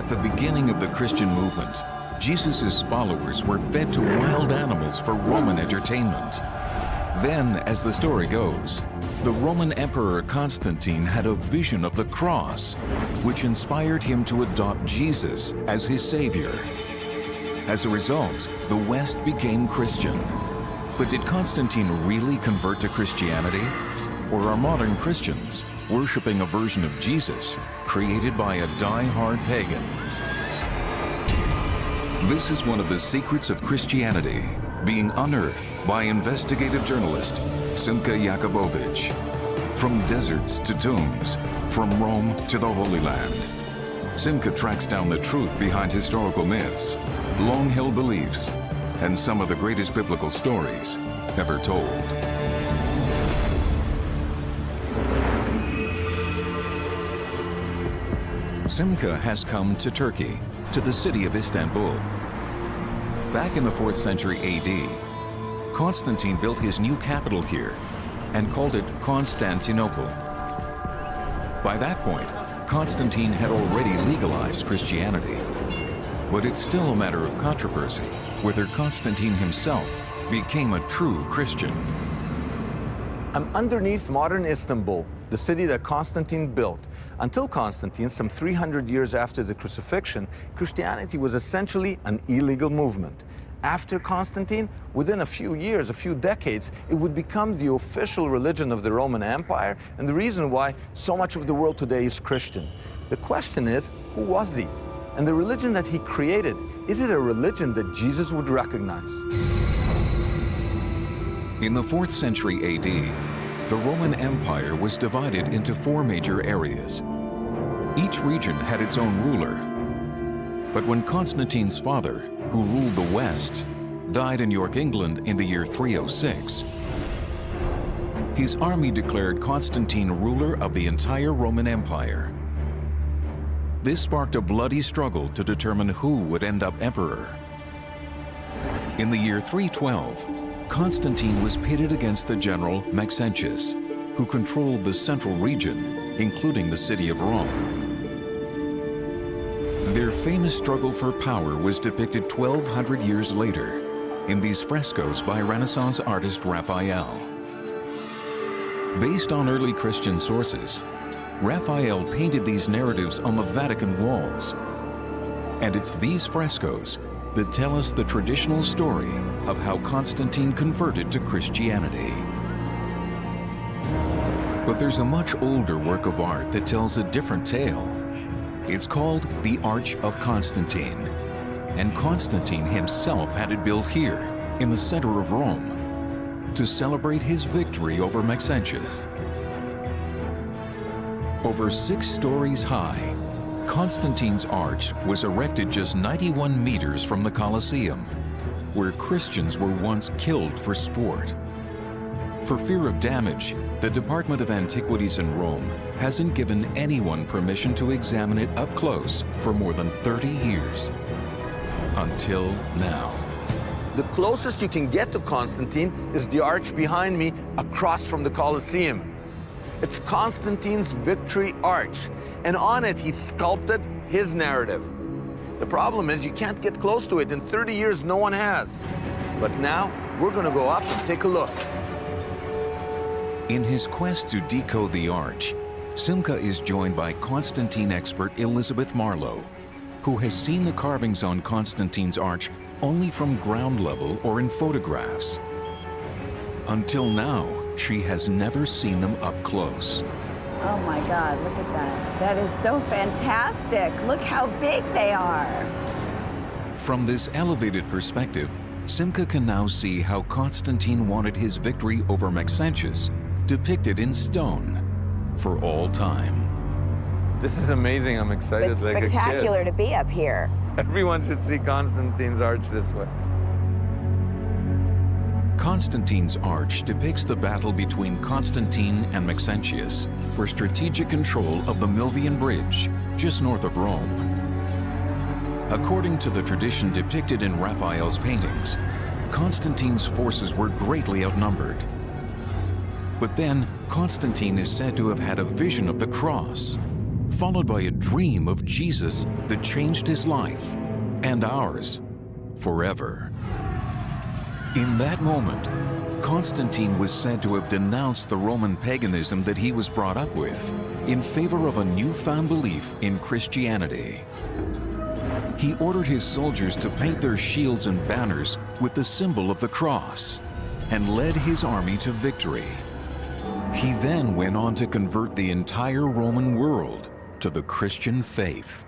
At the beginning of the Christian movement, Jesus' followers were fed to wild animals for Roman entertainment. Then, as the story goes, the Roman Emperor Constantine had a vision of the cross, which inspired him to adopt Jesus as his savior. As a result, the West became Christian. But did Constantine really convert to Christianity? Or are modern Christians worshiping a version of Jesus created by a die-hard pagan? This is one of the secrets of Christianity, being unearthed by investigative journalist Simka Yakubovich. From deserts to tombs, from Rome to the Holy Land, Simka tracks down the truth behind historical myths, long-held beliefs, and some of the greatest biblical stories ever told. Simka has come to Turkey, to the city of Istanbul. Back in the 4th century AD, Constantine built his new capital here and called it Constantinople. By that point, Constantine had already legalized Christianity. But it's still a matter of controversy whether Constantine himself became a true Christian. I'm underneath modern Istanbul, the city that Constantine built. Until Constantine, some 300 years after the crucifixion, Christianity was essentially an illegal movement. After Constantine, within a few years, a few decades, it would become the official religion of the Roman Empire, and the reason why so much of the world today is Christian. The question is, who was he? And the religion that he created, is it a religion that Jesus would recognize? In the 4th century AD, the Roman Empire was divided into 4 major areas. Each region had its own ruler. But when Constantine's father, who ruled the West, died in York, England in the year 306, his army declared Constantine ruler of the entire Roman Empire. This sparked a bloody struggle to determine who would end up emperor. In the year 312, Constantine was pitted against the general Maxentius, who controlled the central region, including the city of Rome. Their famous struggle for power was depicted 1,200 years later in these frescoes by Renaissance artist Raphael. Based on early Christian sources, Raphael painted these narratives on the Vatican walls. And it's these frescoes that tell us the traditional story of how Constantine converted to Christianity. But there's a much older work of art that tells a different tale. It's called the Arch of Constantine, and Constantine himself had it built here, in the center of Rome, to celebrate his victory over Maxentius. Over 6 stories high, Constantine's arch was erected just 91 meters from the Colosseum, where Christians were once killed for sport. For fear of damage, the Department of Antiquities in Rome hasn't given anyone permission to examine it up close for more than 30 years. Until now. The closest you can get to Constantine is the arch behind me, across from the Colosseum. It's Constantine's Victory Arch, and on it he sculpted his narrative. The problem is you can't get close to it. In 30 years, no one has. But now, we're gonna go up and take a look. In his quest to decode the arch, Simka is joined by Constantine expert Elizabeth Marlowe, who has seen the carvings on Constantine's arch only from ground level or in photographs. Until now, she has never seen them up close. Oh my God, look at that. That is so fantastic. Look how big they are. From this elevated perspective, Simka can now see how Constantine wanted his victory over Maxentius depicted in stone for all time. This is amazing. I'm excited It's like spectacular a kid. to be up here. Everyone should see Constantine's arch this way. Constantine's arch depicts the battle between Constantine and Maxentius for strategic control of the Milvian Bridge, just north of Rome. According to the tradition depicted in Raphael's paintings, Constantine's forces were greatly outnumbered. But then, Constantine is said to have had a vision of the cross. followed by a dream of Jesus that changed his life and ours forever. In that moment, Constantine was said to have denounced the Roman paganism that he was brought up with in favor of a newfound belief in Christianity. He ordered his soldiers to paint their shields and banners with the symbol of the cross and led his army to victory. He then went on to convert the entire Roman world to the Christian faith.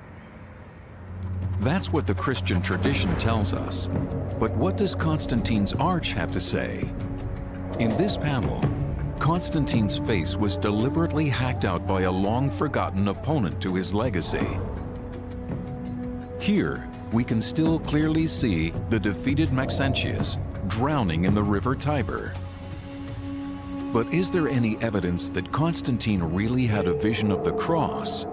That's what the Christian tradition tells us. But what does Constantine's arch have to say? In this panel, Constantine's face was deliberately hacked out by a long-forgotten opponent to his legacy. Here, we can still clearly see the defeated Maxentius drowning in the river Tiber. But is there any evidence that Constantine really had a vision of the cross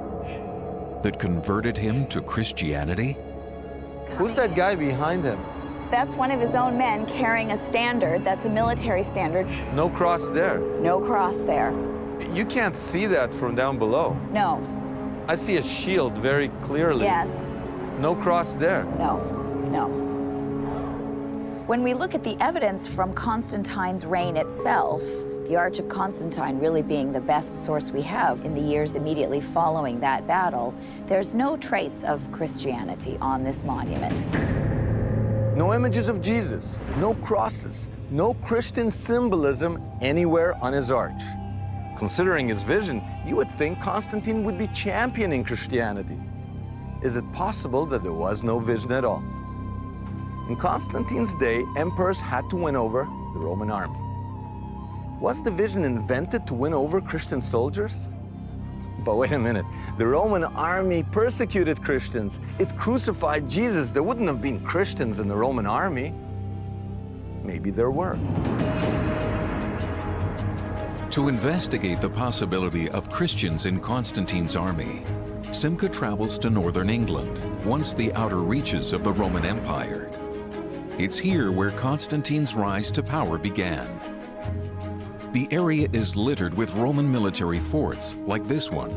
that converted him to Christianity? Who's that guy behind him? That's one of his own men carrying a standard. That's a military standard. No cross there. No cross there. You can't see that from down below. No. I see a shield very clearly. Yes. No cross there. No. No. When we look at the evidence from Constantine's reign itself, the Arch of Constantine really being the best source we have in the years immediately following that battle, there's no trace of Christianity on this monument. No images of Jesus, no crosses, no Christian symbolism anywhere on his arch. Considering his vision, you would think Constantine would be championing Christianity. Is it possible that there was no vision at all? In Constantine's day, emperors had to win over the Roman army. Was the vision invented to win over Christian soldiers? But wait a minute, the Roman army persecuted Christians. It crucified Jesus. There wouldn't have been Christians in the Roman army. Maybe there were. To investigate the possibility of Christians in Constantine's army, Simca travels to northern England, once the outer reaches of the Roman Empire. It's here where Constantine's rise to power began. The area is littered with Roman military forts like this one,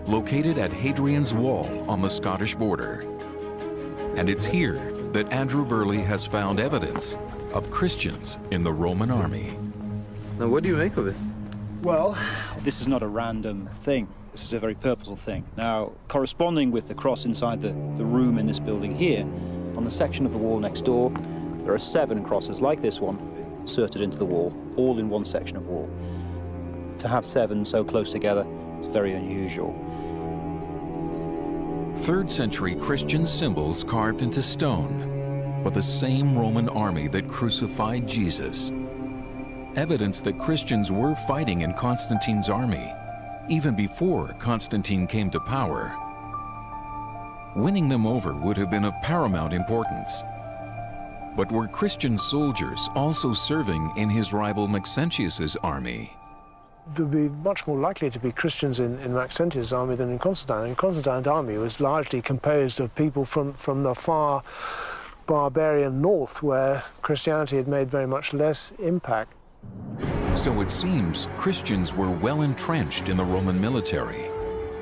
located at Hadrian's Wall on the Scottish border. And it's here that Andrew Burley has found evidence of Christians in the Roman army. Now, what do you make of it? Well, this is not a random thing. This is a very purposeful thing. Now, corresponding with the cross inside the room in this building here, on the section of the wall next door, there are 7 crosses like this one, inserted into the wall, all in one section of wall. To have 7 so close together is very unusual. 3rd century Christian symbols carved into stone, but the same Roman army that crucified Jesus. Evidence that Christians were fighting in Constantine's army, even before Constantine came to power. Winning them over would have been of paramount importance. But were Christian soldiers also serving in his rival Maxentius's army? It would be much more likely to be Christians in Maxentius' army than in Constantine. And Constantine's army was largely composed of people from the far barbarian north, where Christianity had made very much less impact. So it seems Christians were well entrenched in the Roman military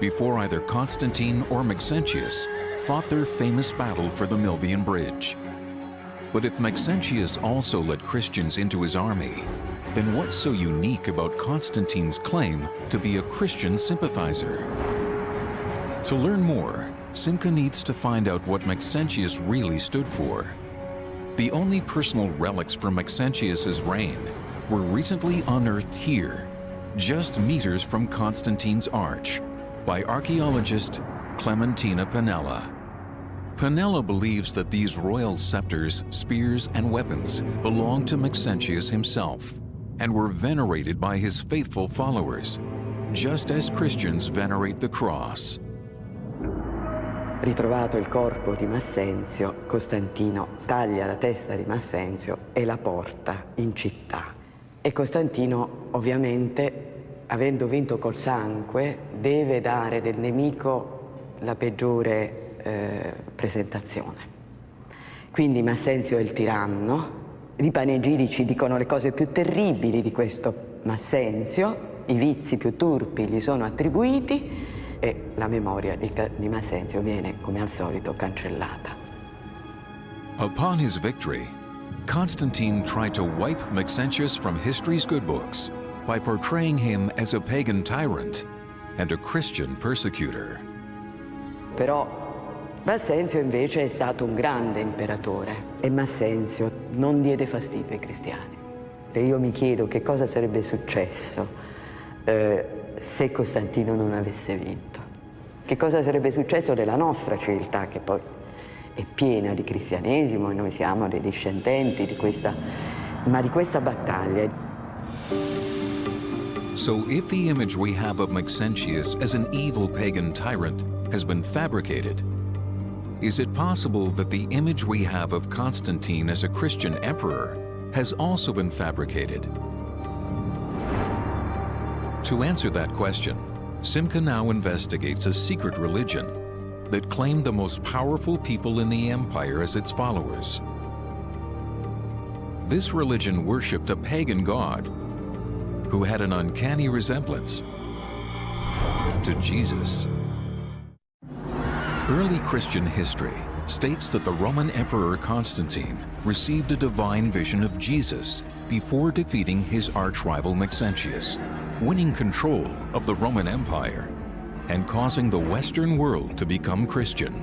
before either Constantine or Maxentius fought their famous battle for the Milvian Bridge. But if Maxentius also led Christians into his army, then what's so unique about Constantine's claim to be a Christian sympathizer? To learn more, Simca needs to find out what Maxentius really stood for. The only personal relics from Maxentius's reign were recently unearthed here, just meters from Constantine's arch, by archaeologist Clementina Pinella. Pinella believes that these royal scepters, spears, and weapons belonged to Maxentius himself and were venerated by his faithful followers, just as Christians venerate the cross. Ritrovato il corpo di Massenzio, Costantino taglia la testa di Massenzio e la porta in città. E Costantino, ovviamente, avendo vinto col sangue, deve dare del nemico la peggiore presentazione. Quindi Massenzio è il tiranno. I panegirici dicono le cose più terribili di questo Massenzio, i vizi più turpi gli sono attribuiti, e la memoria di Massenzio viene, come al solito, cancellata. Upon his victory, Constantine tried to wipe Maxentius from history's good books by portraying him as a pagan tyrant and a Christian persecutor. Però Massenzio invece è stato un grande imperatore e Massenzio non diede fastidio ai cristiani. E io mi chiedo che cosa sarebbe successo se Costantino non avesse vinto. Che cosa sarebbe successo della nostra civiltà, che poi è piena di cristianesimo e noi siamo dei discendenti di questa battaglia. So if the image we have of Maxentius as an evil pagan tyrant has been fabricated, is it possible that the image we have of Constantine as a Christian emperor has also been fabricated? To answer that question, Simca now investigates a secret religion that claimed the most powerful people in the empire as its followers. This religion worshipped a pagan god who had an uncanny resemblance to Jesus. Early Christian history states that the Roman Emperor Constantine received a divine vision of Jesus before defeating his arch-rival Maxentius, winning control of the Roman Empire and causing the Western world to become Christian.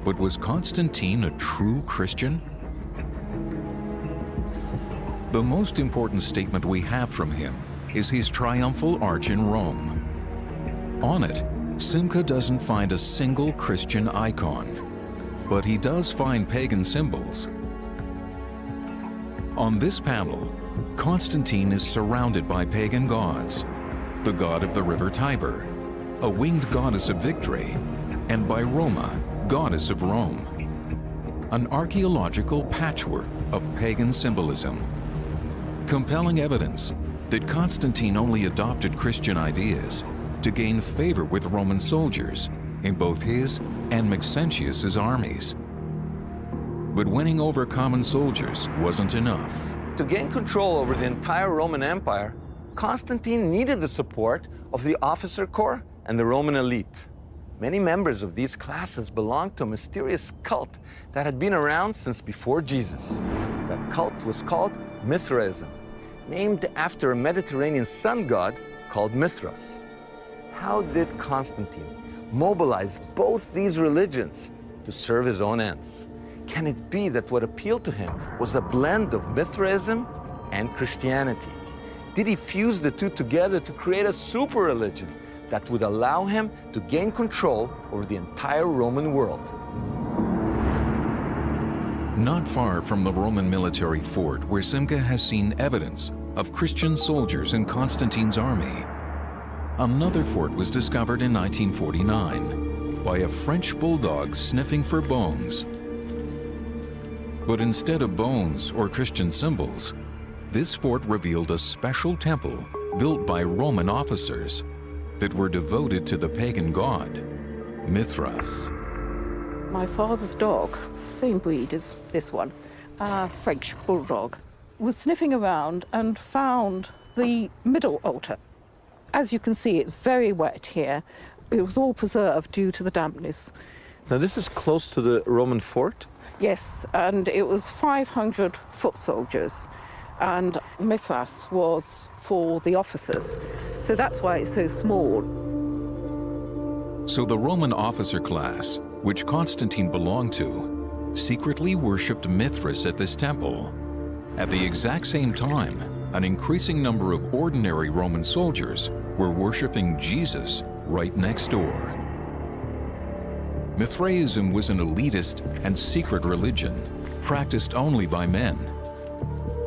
But was Constantine a true Christian? The most important statement we have from him is his triumphal arch in Rome. On it, Simca doesn't find a single Christian icon, but he does find pagan symbols. On this panel, Constantine is surrounded by pagan gods, the god of the river Tiber, a winged goddess of victory, and by Roma, goddess of Rome. An archaeological patchwork of pagan symbolism. Compelling evidence that Constantine only adopted Christian ideas to gain favor with Roman soldiers in both his and Maxentius's armies. But winning over common soldiers wasn't enough. To gain control over the entire Roman Empire, Constantine needed the support of the officer corps and the Roman elite. Many members of these classes belonged to a mysterious cult that had been around since before Jesus. That cult was called Mithraism, named after a Mediterranean sun god called Mithras. How did Constantine mobilize both these religions to serve his own ends? Can it be that what appealed to him was a blend of Mithraism and Christianity? Did he fuse the two together to create a super religion that would allow him to gain control over the entire Roman world? Not far from the Roman military fort where Simca has seen evidence of Christian soldiers in Constantine's army, another fort was discovered in 1949 by a French bulldog sniffing for bones. But instead of bones or Christian symbols, this fort revealed a special temple built by Roman officers that were devoted to the pagan god, Mithras. My father's dog, same breed as this one, a French bulldog, was sniffing around and found the middle altar. As you can see, it's very wet here. It was all preserved due to the dampness. Now this is close to the Roman fort? Yes, and it was 500 foot soldiers, and Mithras was for the officers. So that's why it's so small. So the Roman officer class, which Constantine belonged to, secretly worshipped Mithras at this temple. At the exact same time, an increasing number of ordinary Roman soldiers were worshipping Jesus right next door. Mithraism was an elitist and secret religion practiced only by men.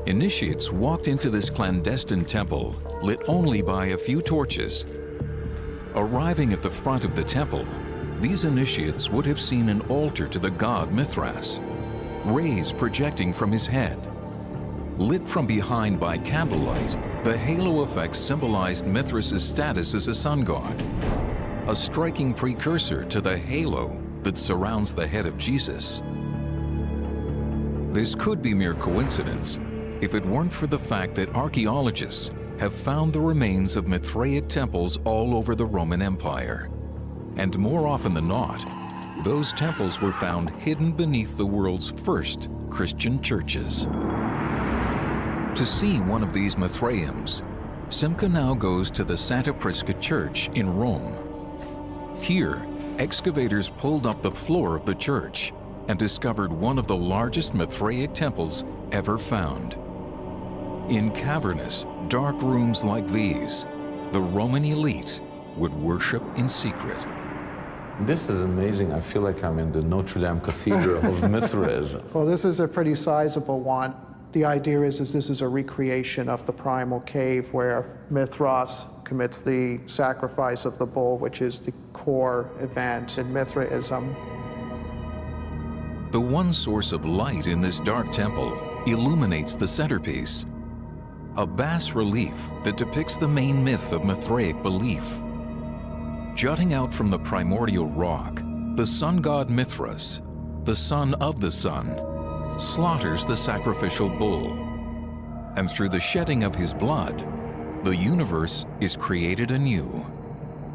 Initiates walked into this clandestine temple lit only by a few torches. Arriving at the front of the temple, these initiates would have seen an altar to the god Mithras, rays projecting from his head. Lit from behind by candlelight, the halo effect symbolized Mithras' status as a sun god, a striking precursor to the halo that surrounds the head of Jesus. This could be mere coincidence if it weren't for the fact that archaeologists have found the remains of Mithraic temples all over the Roman Empire. And more often than not, those temples were found hidden beneath the world's first Christian churches. To see one of these Mithraiums, Simca now goes to the Santa Prisca Church in Rome. Here, excavators pulled up the floor of the church and discovered one of the largest Mithraic temples ever found. In cavernous, dark rooms like these, the Roman elite would worship in secret. This is amazing. I feel like I'm in the Notre Dame Cathedral of Mithraism. Well, this is a pretty sizable one. The idea is this is a recreation of the primal cave where Mithras commits the sacrifice of the bull, which is the core event in Mithraism. The one source of light in this dark temple illuminates the centerpiece, a bas-relief that depicts the main myth of Mithraic belief. Jutting out from the primordial rock, the sun god Mithras, the son of the sun, slaughters the sacrificial bull. And through the shedding of his blood, the universe is created anew.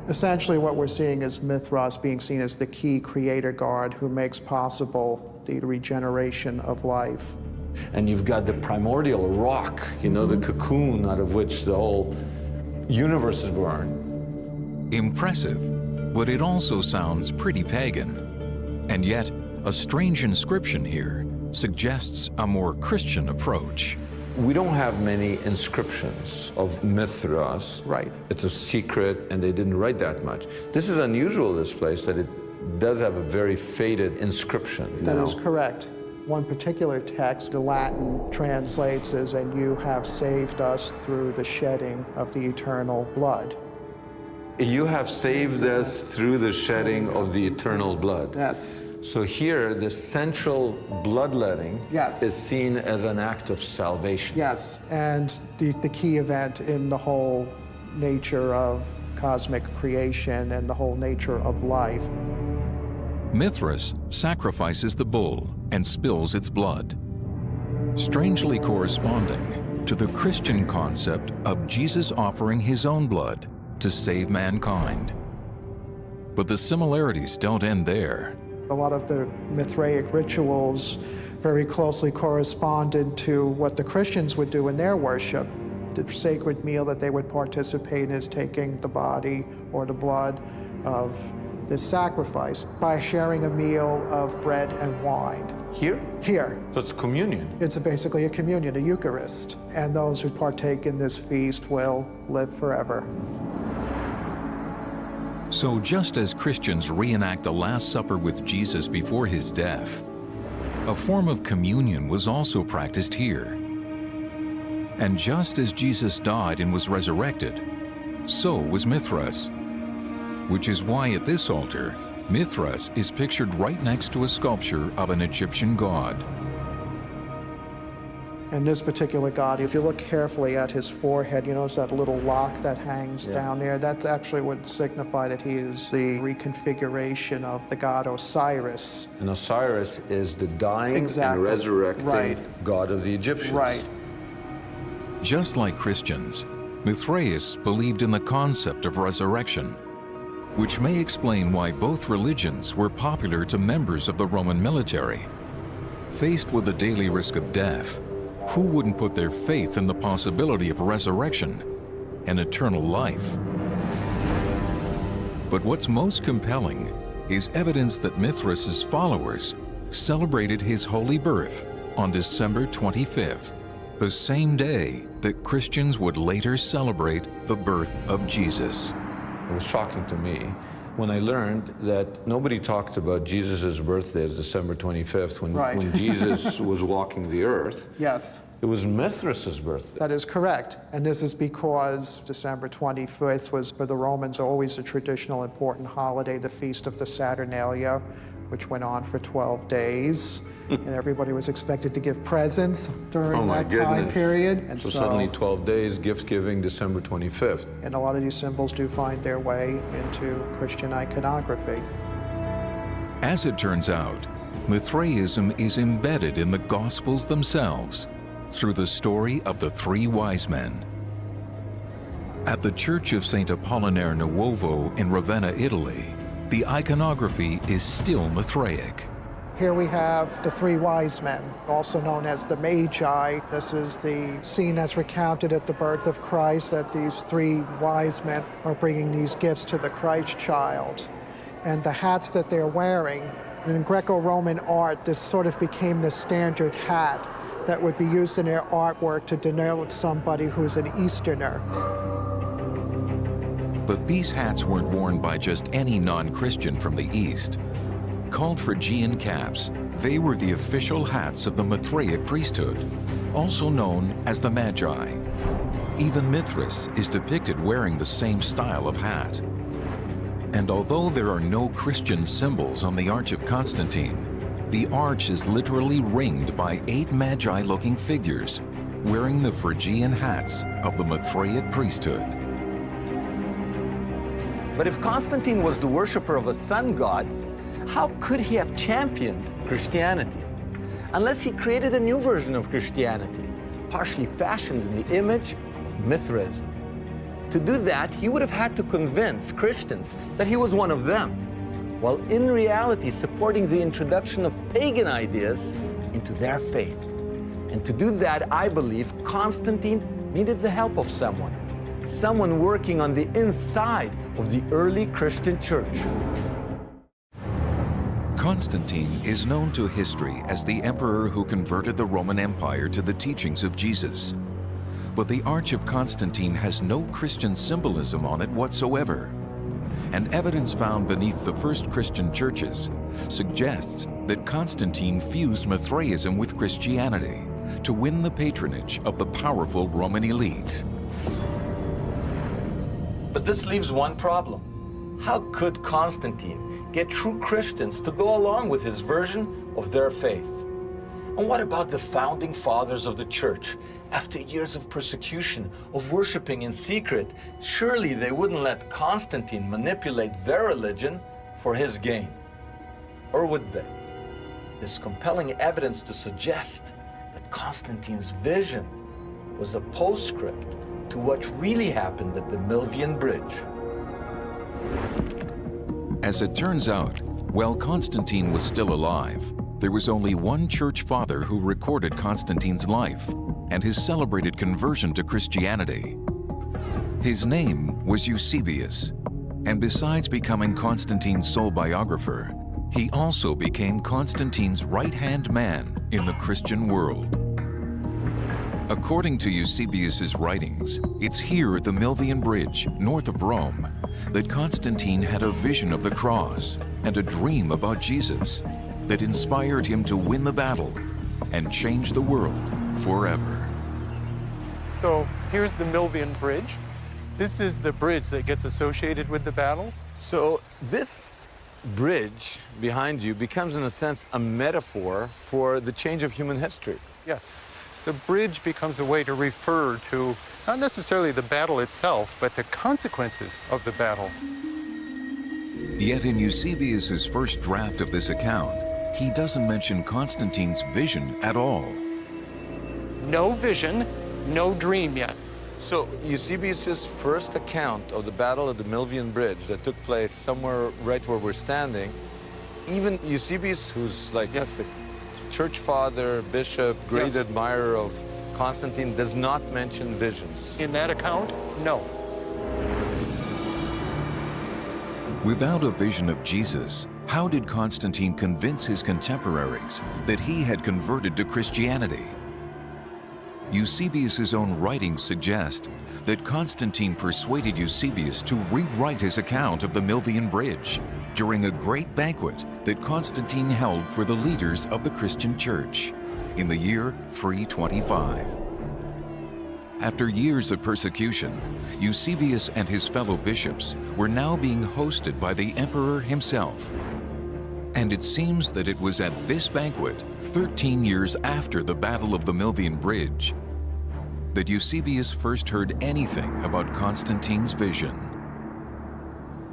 Essentially what we're seeing is Mithras being seen as the key creator god who makes possible the regeneration of life. And you've got the primordial rock, the cocoon out of which the whole universe is born. Impressive, but it also sounds pretty pagan. And yet, a strange inscription here suggests a more Christian approach. We don't have many inscriptions of Mithras. Right. It's a secret, and they didn't write that much. This is unusual, this place, that it does have a very faded inscription. That is correct. One particular text, the Latin translates as, "And you have saved us through the shedding of the eternal blood." You have saved us through the shedding of the eternal blood. Yes. So here, the central bloodletting Yes. is seen as an act of salvation. Yes, and the key event in the whole nature of cosmic creation and the whole nature of life. Mithras sacrifices the bull and spills its blood, strangely corresponding to the Christian concept of Jesus offering his own blood to save mankind. But the similarities don't end there. A lot of the Mithraic rituals very closely corresponded to what the Christians would do in their worship. The sacred meal that they would participate in is taking the body or the blood of this sacrifice by sharing a meal of bread and wine. Here? Here. So it's communion. It's basically a communion, a Eucharist. And those who partake in this feast will live forever. So just as Christians reenact the Last Supper with Jesus before his death, a form of communion was also practiced here. And just as Jesus died and was resurrected, so was Mithras, which is why at this altar, Mithras is pictured right next to a sculpture of an Egyptian god. And this particular god, if you look carefully at his forehead, you notice that little lock that hangs down there. That's actually would signify that he is the reconfiguration of the god Osiris. And Osiris is the dying Exactly. and resurrecting Right. god of the Egyptians. Right. Just like Christians, Mithraeus believed in the concept of resurrection, which may explain why both religions were popular to members of the Roman military. Faced with the daily risk of death, who wouldn't put their faith in the possibility of resurrection and eternal life? But what's most compelling is evidence that Mithras' followers celebrated his holy birth on December 25th, the same day that Christians would later celebrate the birth of Jesus. It was shocking to me when I learned that nobody talked about Jesus' birthday as December 25th when, Right. when Jesus was walking the earth. Yes. It was Mithras' birthday. That is correct. And this is because December 25th was for the Romans always a traditional important holiday, the Feast of the Saturnalia, which went on for 12 days. And everybody was expected to give presents during Oh my that time goodness. period. And So suddenly 12 days, gift giving, December 25th. and a lot of these symbols do find their way into Christian iconography. As it turns out, Mithraism is embedded in the Gospels themselves through the story of the three wise men. At the Church of St. Apollinare Nuovo in Ravenna, Italy, the iconography is still Mithraic. Here we have the three wise men, also known as the Magi. This is the scene as recounted at the birth of Christ, that these three wise men are bringing these gifts to the Christ child. And the hats that they're wearing, in Greco-Roman art, this sort of became the standard hat that would be used in their artwork to denote somebody who's an Easterner. But these hats weren't worn by just any non-Christian from the East. Called Phrygian caps, they were the official hats of the Mithraic priesthood, also known as the Magi. Even Mithras is depicted wearing the same style of hat. And although there are no Christian symbols on the Arch of Constantine, the arch is literally ringed by 8 Magi-looking figures wearing the Phrygian hats of the Mithraic priesthood. But if Constantine was the worshiper of a sun god, how could he have championed Christianity? Unless he created a new version of Christianity, partially fashioned in the image of Mithraism. To do that, he would have had to convince Christians that he was one of them, while in reality supporting the introduction of pagan ideas into their faith. And to do that, I believe Constantine needed the help of someone working on the inside of the early Christian church. Constantine is known to history as the emperor who converted the Roman Empire to the teachings of Jesus. But the Arch of Constantine has no Christian symbolism on it whatsoever. And evidence found beneath the first Christian churches suggests that Constantine fused Mithraism with Christianity to win the patronage of the powerful Roman elite. But this leaves one problem. How could Constantine get true Christians to go along with his version of their faith? And what about the founding fathers of the church? After years of persecution, of worshiping in secret, surely they wouldn't let Constantine manipulate their religion for his gain. Or would they? There's compelling evidence to suggest that Constantine's vision was a postscript to what really happened at the Milvian Bridge. As it turns out, while Constantine was still alive, there was only one church father who recorded Constantine's life and his celebrated conversion to Christianity. His name was Eusebius, and besides becoming Constantine's sole biographer, he also became Constantine's right-hand man in the Christian world. According to Eusebius's writings, it's here at the Milvian Bridge, north of Rome, that Constantine had a vision of the cross and a dream about Jesus that inspired him to win the battle and change the world forever. So here's the Milvian Bridge. This is the bridge that gets associated with the battle. So this bridge behind you becomes, in a sense, a metaphor for the change of human history. Yes. The bridge becomes a way to refer to not necessarily the battle itself, but the consequences of the battle. Yet in Eusebius's first draft of this account, he doesn't mention Constantine's vision at all. No vision, no dream yet. So Eusebius's first account of the battle at the Milvian Bridge that took place somewhere right where we're standing, even Eusebius, who's like a church father, bishop, great admirer of Constantine, does not mention visions. In that account, no. Without a vision of Jesus, how did Constantine convince his contemporaries that he had converted to Christianity? Eusebius's own writings suggest that Constantine persuaded Eusebius to rewrite his account of the Milvian Bridge during a great banquet that Constantine held for the leaders of the Christian church in the year 325. After years of persecution, Eusebius and his fellow bishops were now being hosted by the emperor himself. And it seems that it was at this banquet, 13 years after the Battle of the Milvian Bridge, that Eusebius first heard anything about Constantine's vision.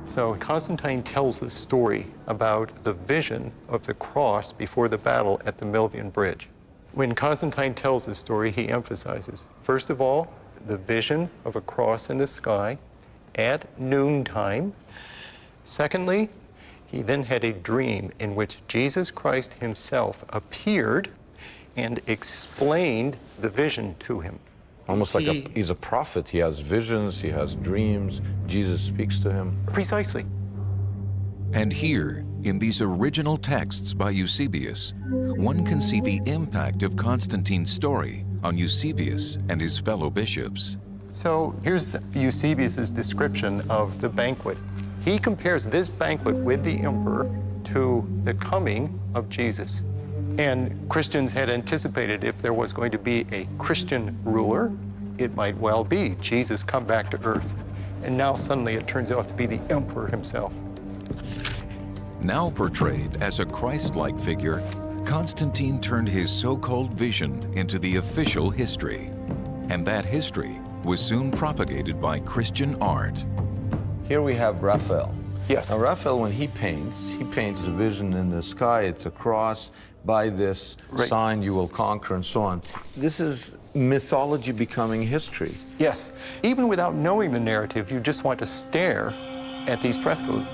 So Constantine tells the story about the vision of the cross before the battle at the Milvian Bridge. When Constantine tells the story, he emphasizes, first of all, the vision of a cross in the sky at noontime. Secondly, he then had a dream in which Jesus Christ himself appeared and explained the vision to him. Almost like he's a prophet. He has visions, he has dreams. Jesus speaks to him. Precisely. And here, in these original texts by Eusebius, one can see the impact of Constantine's story on Eusebius and his fellow bishops. So here's Eusebius's description of the banquet. He compares this banquet with the emperor to the coming of Jesus. And Christians had anticipated if there was going to be a Christian ruler, it might well be Jesus come back to earth. And now suddenly it turns out to be the emperor himself. Now portrayed as a Christ-like figure, Constantine turned his so-called vision into the official history. And that history was soon propagated by Christian art. Here we have Raphael. Yes. Now, Raphael, when he paints the vision in the sky. It's a cross. By this sign you will conquer, and so on. This is mythology becoming history. Yes. Even without knowing the narrative, you just want to stare at these frescoes.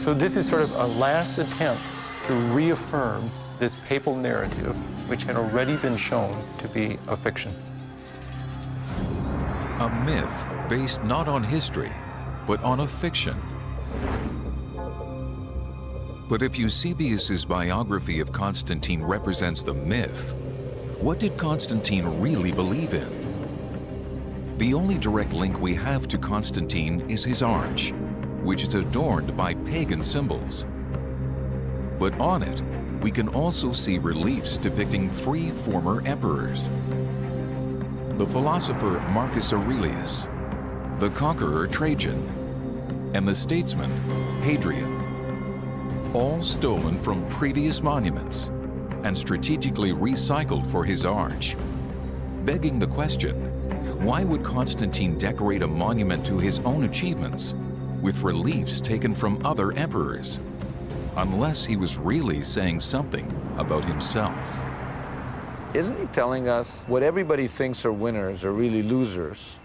So this is sort of a last attempt to reaffirm this papal narrative, which had already been shown to be a fiction. A myth based not on history, but on a fiction. But if Eusebius's biography of Constantine represents the myth, what did Constantine really believe in? The only direct link we have to Constantine is his arch, which is adorned by pagan symbols. But on it, we can also see reliefs depicting 3 former emperors: the philosopher Marcus Aurelius, the conqueror Trajan, and the statesman Hadrian, all stolen from previous monuments and strategically recycled for his arch. Begging the question, why would Constantine decorate a monument to his own achievements with reliefs taken from other emperors, unless he was really saying something about himself? Isn't he telling us what everybody thinks are winners are really losers?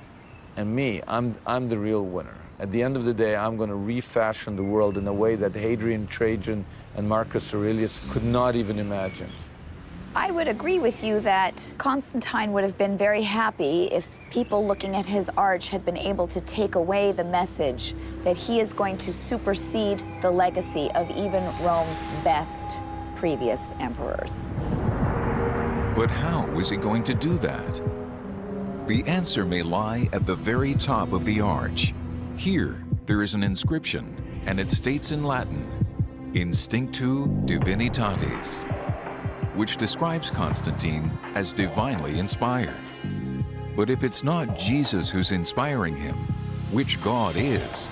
And me, I'm the real winner. At the end of the day, I'm going to refashion the world in a way that Hadrian, Trajan, and Marcus Aurelius could not even imagine. I would agree with you that Constantine would have been very happy if people looking at his arch had been able to take away the message that he is going to supersede the legacy of even Rome's best previous emperors. But how is he going to do that? The answer may lie at the very top of the arch. Here, there is an inscription, and it states in Latin, Instinctu Divinitatis, which describes Constantine as divinely inspired. But if it's not Jesus who's inspiring him, which God is?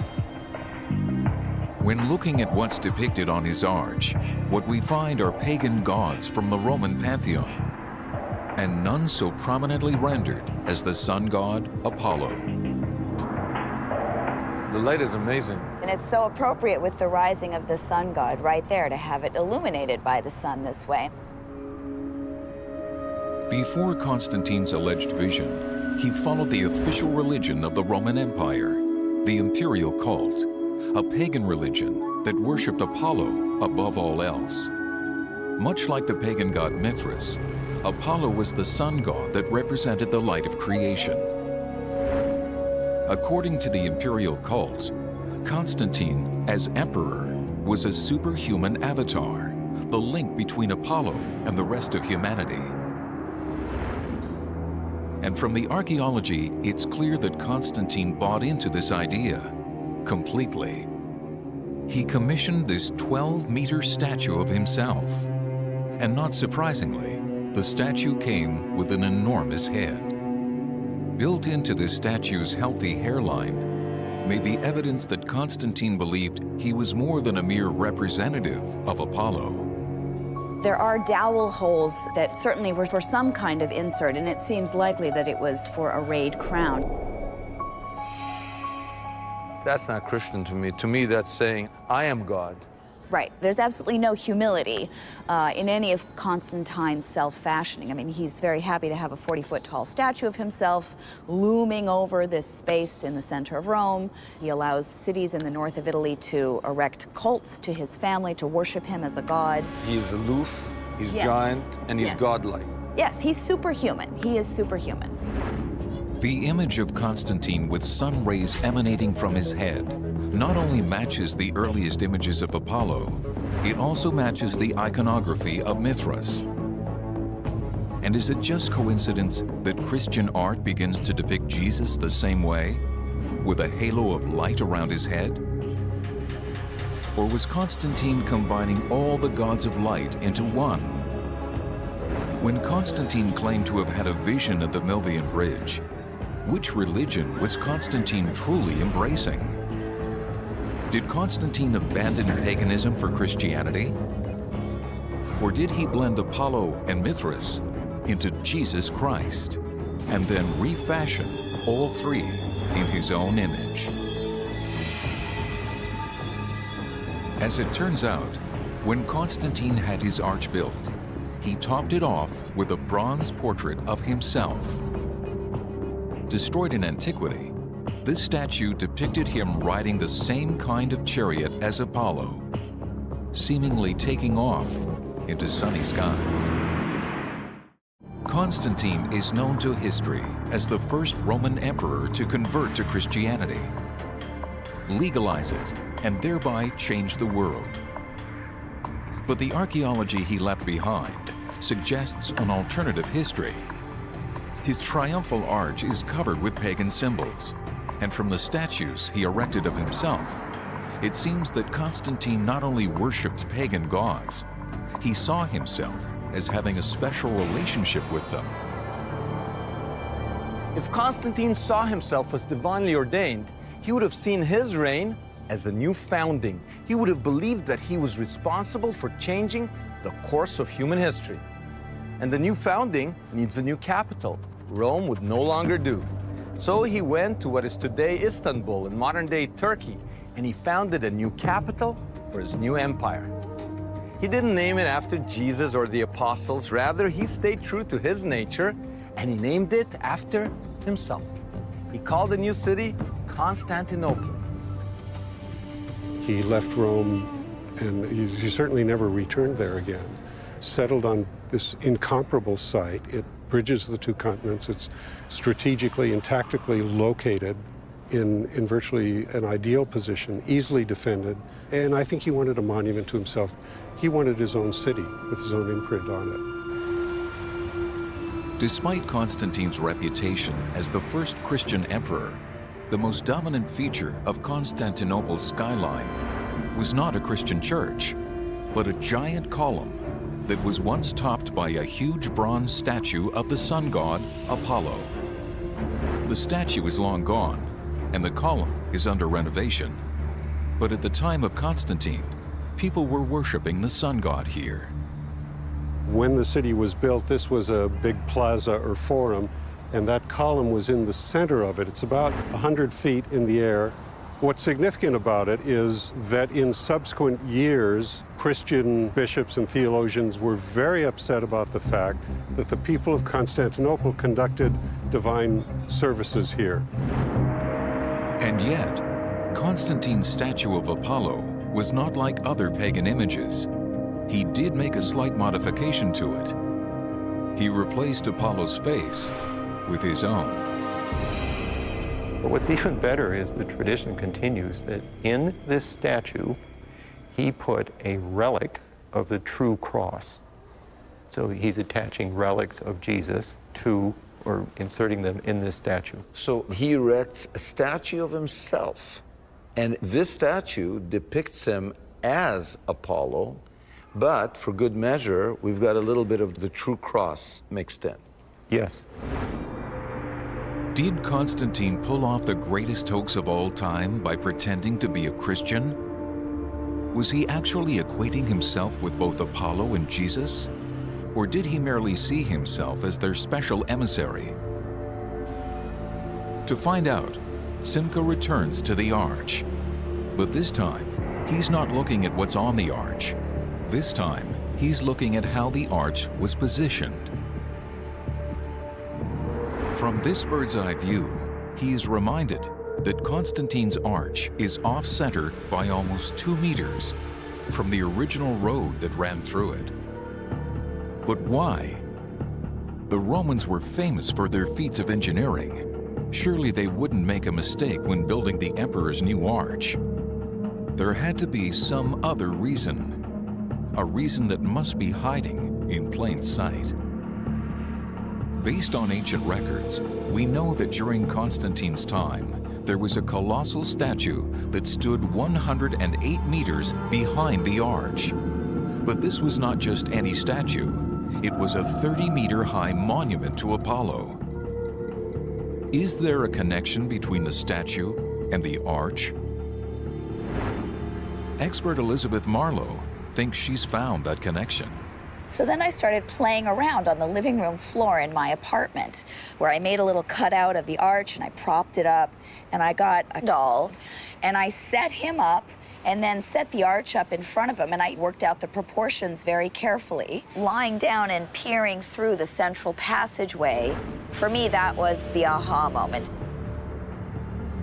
When looking at what's depicted on his arch, what we find are pagan gods from the Roman pantheon, and none so prominently rendered as the sun god Apollo. The light is amazing. And it's so appropriate with the rising of the sun god right there to have it illuminated by the sun this way. Before Constantine's alleged vision, he followed the official religion of the Roman Empire, the imperial cult, a pagan religion that worshipped Apollo above all else. Much like the pagan god Mithras, Apollo was the sun god that represented the light of creation. According to the imperial cult, Constantine, as emperor, was a superhuman avatar, the link between Apollo and the rest of humanity. And from the archaeology, it's clear that Constantine bought into this idea completely. He commissioned this 12-meter statue of himself. And not surprisingly, the statue came with an enormous head. Built into this statue's healthy hairline may be evidence that Constantine believed he was more than a mere representative of Apollo. There are dowel holes that certainly were for some kind of insert, and it seems likely that it was for a rayed crown. That's not Christian to me. To me, that's saying, I am God. Right. There's absolutely no humility in any of Constantine's self-fashioning. I mean, he's very happy to have a 40-foot tall statue of himself looming over this space in the center of Rome. He allows cities in the north of Italy to erect cults to his family, to worship him as a god. He's aloof, he's Yes. giant, and he's Yes. godlike. Yes, he's superhuman. He is superhuman. The image of Constantine with sun rays emanating from his head not only matches the earliest images of Apollo, it also matches the iconography of Mithras. And is it just coincidence that Christian art begins to depict Jesus the same way, with a halo of light around his head? Or was Constantine combining all the gods of light into one? When Constantine claimed to have had a vision of the Milvian Bridge, which religion was Constantine truly embracing? Did Constantine abandon paganism for Christianity? Or did he blend Apollo and Mithras into Jesus Christ, and then refashion all three in his own image? As it turns out, when Constantine had his arch built, he topped it off with a bronze portrait of himself. Destroyed in antiquity, this statue depicted him riding the same kind of chariot as Apollo, seemingly taking off into sunny skies. Constantine is known to history as the first Roman emperor to convert to Christianity, legalize it, and thereby change the world. But the archaeology he left behind suggests an alternative history. His triumphal arch is covered with pagan symbols, and from the statues he erected of himself, it seems that Constantine not only worshipped pagan gods, he saw himself as having a special relationship with them. If Constantine saw himself as divinely ordained, he would have seen his reign as a new founding. He would have believed that he was responsible for changing the course of human history. And the new founding needs a new capital. Rome would no longer do. So he went to what is today Istanbul in modern-day Turkey, and he founded a new capital for his new empire. He didn't name it after Jesus or the apostles. Rather, he stayed true to his nature, and he named it after himself. He called the new city Constantinople. He left Rome, and he certainly never returned there again. Settled on this incomparable site. It bridges the two continents. It's strategically and tactically located in virtually an ideal position, easily defended. And I think he wanted a monument to himself. He wanted his own city with his own imprint on it. Despite Constantine's reputation as the first Christian emperor, the most dominant feature of Constantinople's skyline was not a Christian church, but a giant column that was once topped by a huge bronze statue of the sun god, Apollo. The statue is long gone, and the column is under renovation. But at the time of Constantine, people were worshiping the sun god here. When the city was built, this was a big plaza or forum, and that column was in the center of it. It's about 100 feet in the air. What's significant about it is that in subsequent years, Christian bishops and theologians were very upset about the fact that the people of Constantinople conducted divine services here. And yet, Constantine's statue of Apollo was not like other pagan images. He did make a slight modification to it. He replaced Apollo's face with his own. But what's even better is the tradition continues that in this statue, he put a relic of the true cross. So he's attaching relics of Jesus to, or inserting them in this statue. So he erects a statue of himself, and this statue depicts him as Apollo, but for good measure, we've got a little bit of the true cross mixed in. Yes. Did Constantine pull off the greatest hoax of all time by pretending to be a Christian? Was he actually equating himself with both Apollo and Jesus? Or did he merely see himself as their special emissary? To find out, Simca returns to the arch, but this time he's not looking at what's on the arch. This time, he's looking at how the arch was positioned. From this bird's-eye view, he is reminded that Constantine's arch is off-center by almost 2 meters from the original road that ran through it. But why? The Romans were famous for their feats of engineering. Surely they wouldn't make a mistake when building the emperor's new arch. There had to be some other reason, a reason that must be hiding in plain sight. Based on ancient records, we know that during Constantine's time, there was a colossal statue that stood 108 meters behind the arch. But this was not just any statue. It was a 30-meter-high monument to Apollo. Is there a connection between the statue and the arch? Expert Elizabeth Marlowe thinks she's found that connection. So then I started playing around on the living room floor in my apartment, where I made a little cutout of the arch and I propped it up, and I got a doll and I set him up and then set the arch up in front of him, and I worked out the proportions very carefully, lying down and peering through the central passageway. For me, that was the aha moment.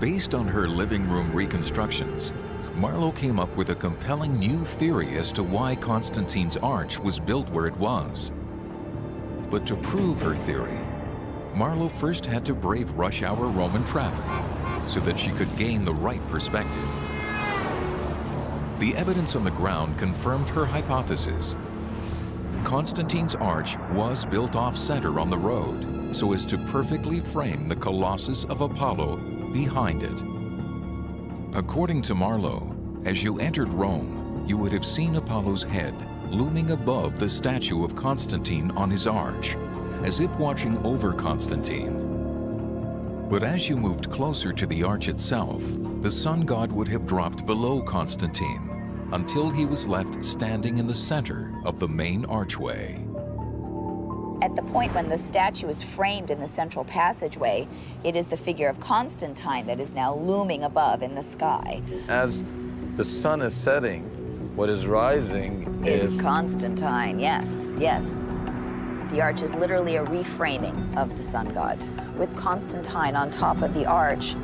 Based on her living room reconstructions, Marlowe came up with a compelling new theory as to why Constantine's arch was built where it was. But to prove her theory, Marlowe first had to brave rush-hour Roman traffic so that she could gain the right perspective. The evidence on the ground confirmed her hypothesis. Constantine's arch was built off-center on the road so as to perfectly frame the Colossus of Apollo behind it. According to Marlowe, as you entered Rome, you would have seen Apollo's head looming above the statue of Constantine on his arch, as if watching over Constantine. But as you moved closer to the arch itself, the sun god would have dropped below Constantine until he was left standing in the center of the main archway. At the point when the statue is framed in the central passageway, it is the figure of Constantine that is now looming above in the sky. As the sun is setting, what is rising is Constantine, yes, yes. The arch is literally a reframing of the sun god, with Constantine on top of the arch.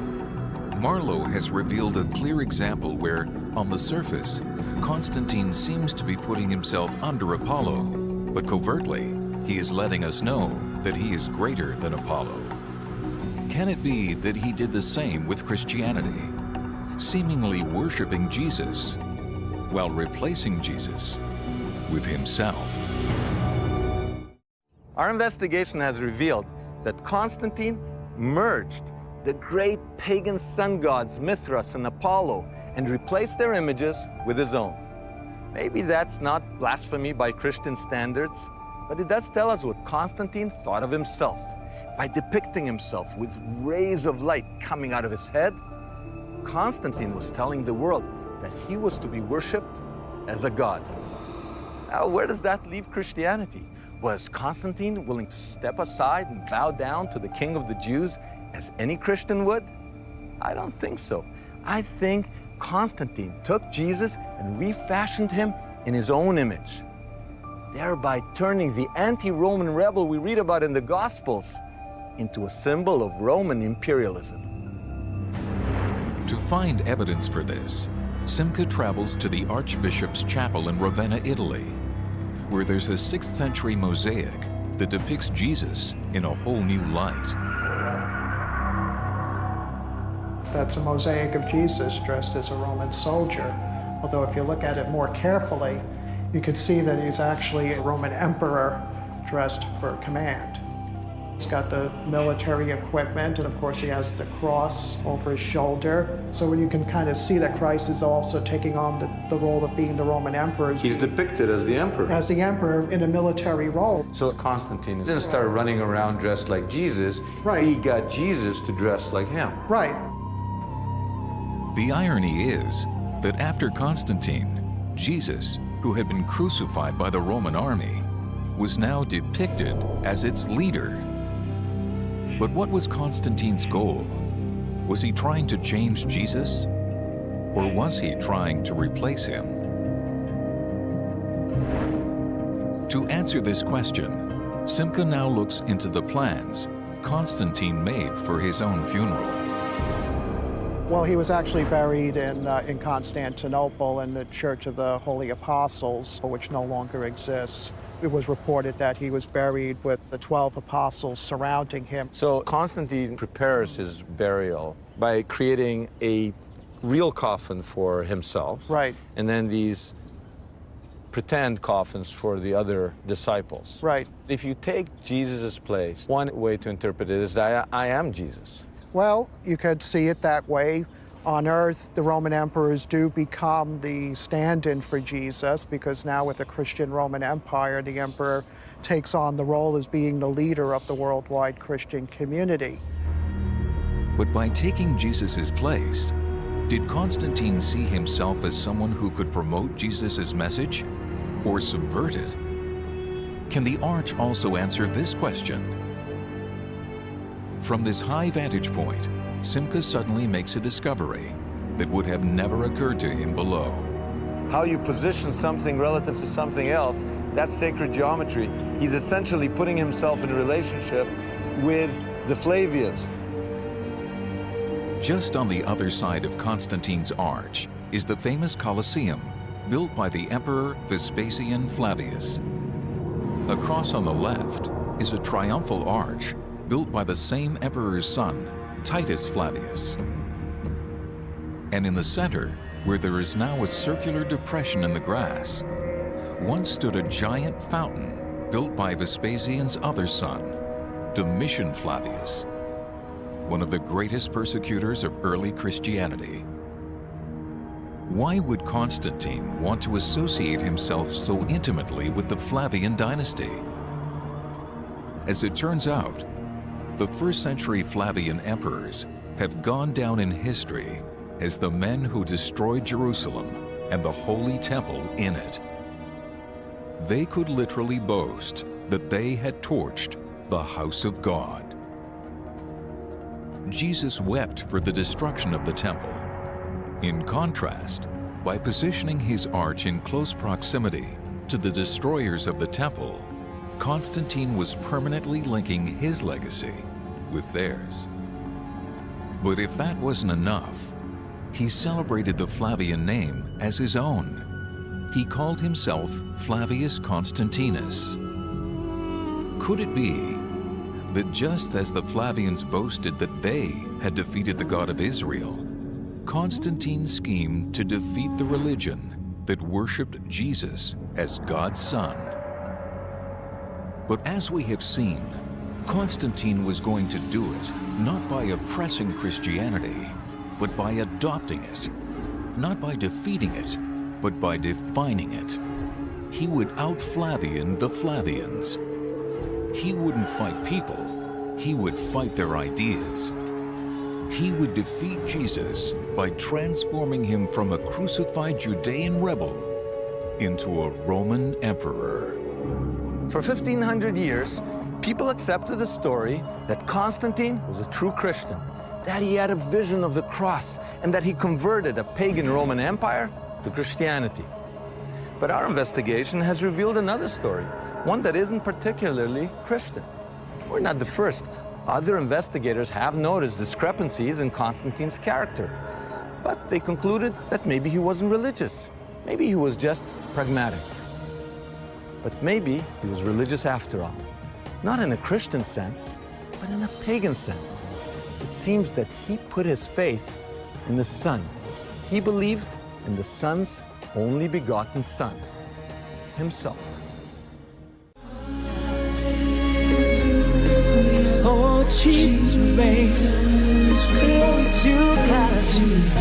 Marlowe has revealed a clear example where, on the surface, Constantine seems to be putting himself under Apollo, but covertly, he is letting us know that he is greater than Apollo. Can it be that he did the same with Christianity, seemingly worshiping Jesus while replacing Jesus with himself? Our investigation has revealed that Constantine merged the great pagan sun gods Mithras and Apollo and replaced their images with his own. Maybe that's not blasphemy by Christian standards, but it does tell us what Constantine thought of himself. By depicting himself with rays of light coming out of his head, Constantine was telling the world that he was to be worshipped as a god. Now, where does that leave Christianity? Was Constantine willing to step aside and bow down to the King of the Jews as any Christian would? I don't think so. I think Constantine took Jesus and refashioned him in his own image, thereby turning the anti-Roman rebel we read about in the Gospels into a symbol of Roman imperialism. To find evidence for this, Simca travels to the Archbishop's Chapel in Ravenna, Italy, where there's a 6th century mosaic that depicts Jesus in a whole new light. That's a mosaic of Jesus dressed as a Roman soldier. Although if you look at it more carefully, you can see that he's actually a Roman emperor dressed for command. He's got the military equipment, and of course he has the cross over his shoulder. So you can kind of see that Christ is also taking on the role of being the Roman emperor. He's depicted as the emperor. As the emperor in a military role. So Constantine didn't start running around dressed like Jesus. Right. He got Jesus to dress like him. Right. The irony is that after Constantine, Jesus, who had been crucified by the Roman army, was now depicted as its leader. But what was Constantine's goal? Was he trying to change Jesus? Or was he trying to replace him? To answer this question, Simca now looks into the plans Constantine made for his own funeral. Well, he was actually buried in Constantinople in the Church of the Holy Apostles, which no longer exists. It was reported that he was buried with the 12 apostles surrounding him. So Constantine prepares his burial by creating a real coffin for himself. Right. And then these pretend coffins for the other disciples. Right. If you take Jesus' place, one way to interpret it is that I am Jesus. Well, you could see it that way. On earth, the Roman emperors do become the stand-in for Jesus, because now with the Christian Roman Empire, the emperor takes on the role as being the leader of the worldwide Christian community. But by taking Jesus' place, did Constantine see himself as someone who could promote Jesus' message or subvert it? Can the arch also answer this question? From this high vantage point, Simca suddenly makes a discovery that would have never occurred to him below. How you position something relative to something else, that's sacred geometry. He's essentially putting himself in a relationship with the Flavians. Just on the other side of Constantine's arch is the famous Colosseum, built by the Emperor Vespasian Flavius. Across on the left is a triumphal arch built by the same emperor's son, Titus Flavius. And in the center, where there is now a circular depression in the grass, once stood a giant fountain built by Vespasian's other son, Domitian Flavius, one of the greatest persecutors of early Christianity. Why would Constantine want to associate himself so intimately with the Flavian dynasty? As it turns out, the first-century Flavian emperors have gone down in history as the men who destroyed Jerusalem and the Holy Temple in it. They could literally boast that they had torched the house of God. Jesus wept for the destruction of the temple. In contrast, by positioning his arch in close proximity to the destroyers of the temple, Constantine was permanently linking his legacy with theirs. But if that wasn't enough, he celebrated the Flavian name as his own. He called himself Flavius Constantinus. Could it be that just as the Flavians boasted that they had defeated the God of Israel, Constantine schemed to defeat the religion that worshipped Jesus as God's Son? But as we have seen, Constantine was going to do it not by oppressing Christianity, but by adopting it, not by defeating it, but by defining it. He would out-Flavian the Flavians. He wouldn't fight people, he would fight their ideas. He would defeat Jesus by transforming him from a crucified Judean rebel into a Roman emperor. For 1,500 years, people accepted the story that Constantine was a true Christian, that he had a vision of the cross, and that he converted a pagan Roman Empire to Christianity. But our investigation has revealed another story, one that isn't particularly Christian. We're not the first. Other investigators have noticed discrepancies in Constantine's character, but they concluded that maybe he wasn't religious. Maybe he was just pragmatic. But maybe he was religious after all. Not in a Christian sense, but in a pagan sense. It seems that he put his faith in the sun. He believed in the Son's only begotten Son, himself. Oh, Jesus, glory to God.